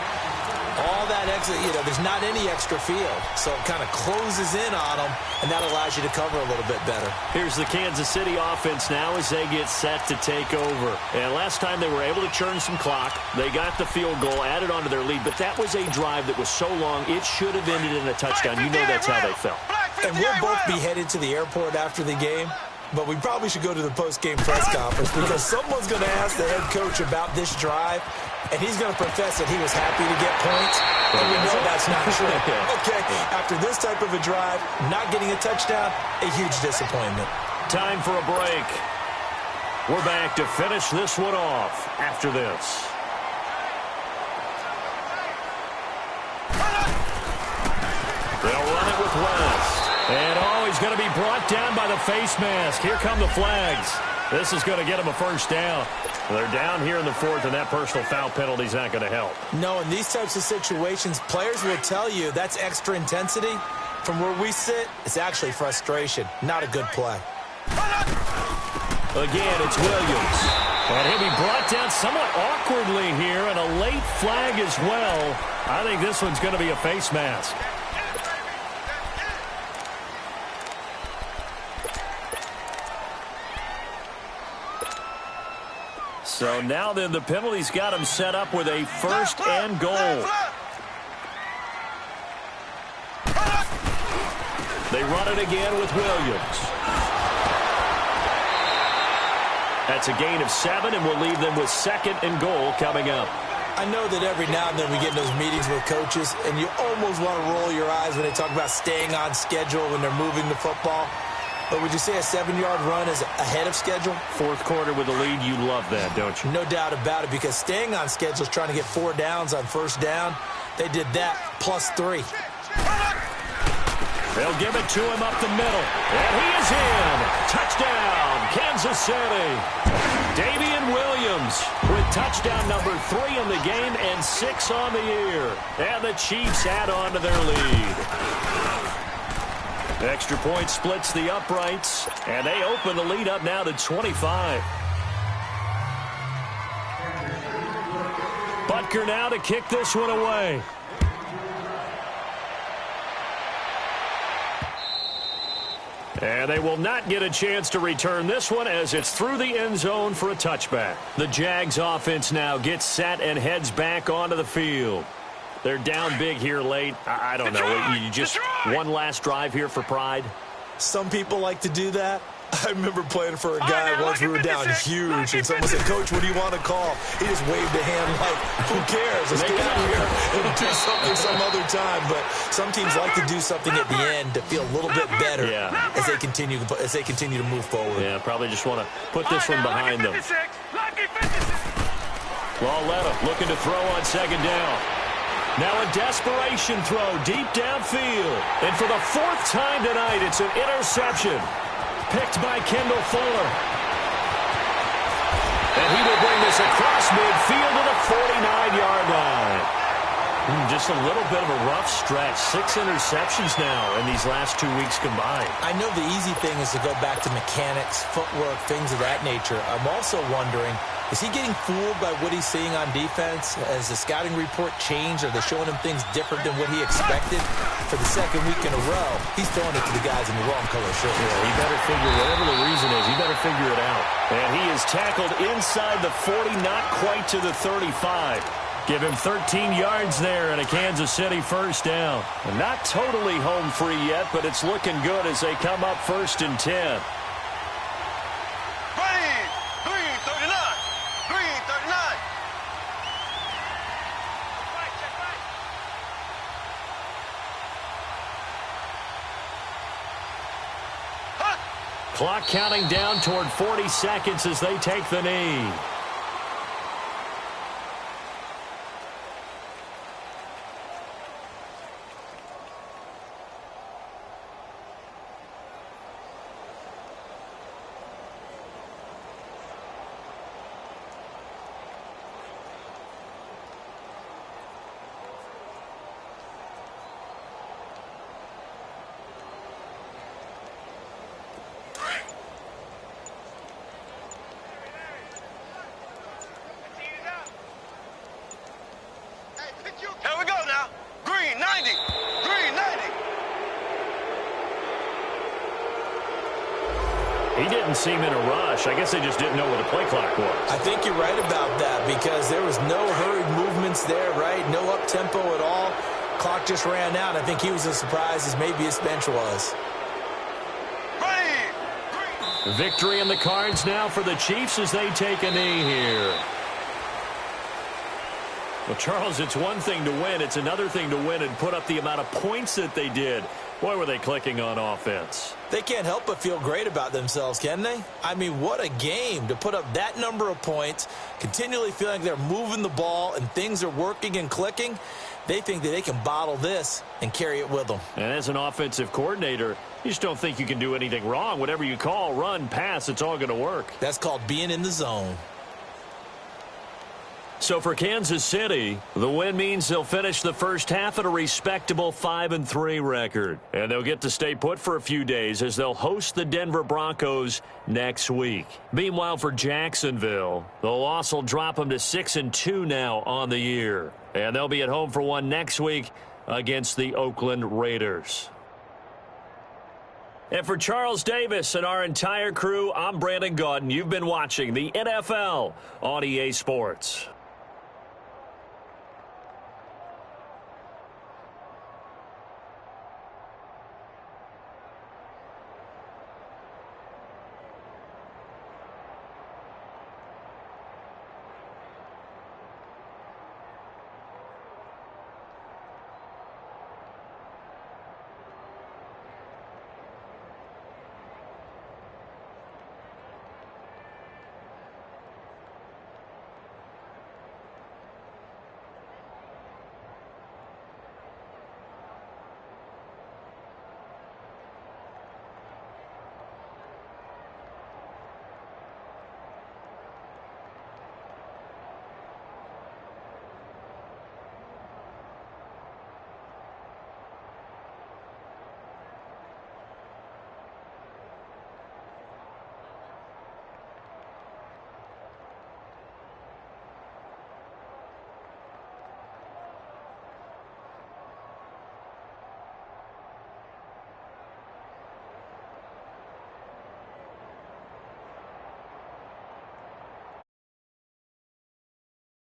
all that extra, there's not any extra field. So it kind of closes in on them, and that allows you to cover a little bit better. Here's the Kansas City offense now as they get set to take over. And last time they were able to churn some clock. They got the field goal, added onto their lead. But that was a drive that was so long, it should have ended in a touchdown. You know that's how they felt. And we'll both be headed to the airport after the game. But we probably should go to the post-game press conference because someone's going to ask the head coach about this drive, and he's going to profess that he was happy to get points, and we know that's not true. Okay, after this type of a drive, not getting a touchdown, a huge disappointment. Time for a break. We're back to finish this one off after this. They'll run it with West. And, he's going to be brought down by the face mask. Here come the flags. This is going to get him a first down. They're down here in the fourth, and that personal foul penalty is not going to help. No, in these types of situations, players will tell you that's extra intensity. From where we sit, it's actually frustration. Not a good play. Again, it's Williams. And he'll be brought down somewhat awkwardly here, and a late flag as well. I think this one's going to be a face mask. So now then the penalty's got him set up with a first and goal. They run it again with Williams. That's a gain of 7, and we'll leave them with second and goal coming up. I know that every now and then we get in those meetings with coaches, and you almost want to roll your eyes when they talk about staying on schedule when they're moving the football. But would you say a 7-yard run is ahead of schedule? Fourth quarter with a lead, you love that, don't you? No doubt about it, because staying on schedule is trying to get 4 downs on first down. They did that plus 3. They'll give it to him up the middle. And he is in. Touchdown, Kansas City. Davian Williams with touchdown number 3 in the game and 6 on the year. And the Chiefs add on to their lead. Extra point splits the uprights, and they open the lead up now to 25. Butker now to kick this one away. And they will not get a chance to return this one as it's through the end zone for a touchback. The Jags offense now gets set and heads back onto the field. They're down big here late. I don't know. You just one last drive here for pride? Some people like to do that. I remember playing for a guy once we were down huge, and someone said, "Coach, what do you want to call?" He just waved a hand like, "Who cares? Let's get out of here and do something some other time." But some teams like to do something at the end to feel a little bit better as they continue to move forward. Yeah, probably just want to put this one behind them. Lauletta looking to throw on second down. Now a desperation throw deep downfield. And for the fourth time tonight, it's an interception. Picked by Kendall Fuller. And he will bring this across midfield to the 49-yard line. Just a little bit of a rough stretch. 6 interceptions now in these last 2 weeks combined. I know the easy thing is to go back to mechanics, footwork, things of that nature. I'm also wondering, is he getting fooled by what he's seeing on defense? Has the scouting report changed? Are they showing him things different than what he expected? For the second week in a row, he's throwing it to the guys in the wrong color shirt. Yeah, he better figure, whatever the reason is, he better figure it out. And he is tackled inside the 40, not quite to the 35. Give him 13 yards there and a Kansas City first down. And not totally home free yet, but it's looking good as they come up 1st and 10. Green 39. Green 39. Clock counting down toward 40 seconds as they take the knee. Here we go now. Green 90. Green 90. He didn't seem in a rush. I guess they just didn't know where the play clock was. I think you're right about that because there was no hurried movements there, right? No up-tempo at all. Clock just ran out. I think he was as surprised as maybe his bench was. Green. Victory in the cards now for the Chiefs as they take a knee here. Well, Charles, it's one thing to win. It's another thing to win and put up the amount of points that they did. Boy, were they clicking on offense. They can't help but feel great about themselves, can they? I mean, what a game to put up that number of points, continually feeling they're moving the ball and things are working and clicking. They think that they can bottle this and carry it with them. And as an offensive coordinator, you just don't think you can do anything wrong. Whatever you call, run, pass, it's all going to work. That's called being in the zone. So for Kansas City, the win means they'll finish the first half at a respectable 5-3 record. And they'll get to stay put for a few days as they'll host the Denver Broncos next week. Meanwhile, for Jacksonville, the loss will drop them to 6-2 now on the year. And they'll be at home for one next week against the Oakland Raiders. And for Charles Davis and our entire crew, I'm Brandon Gaudin. You've been watching the NFL on EA Sports.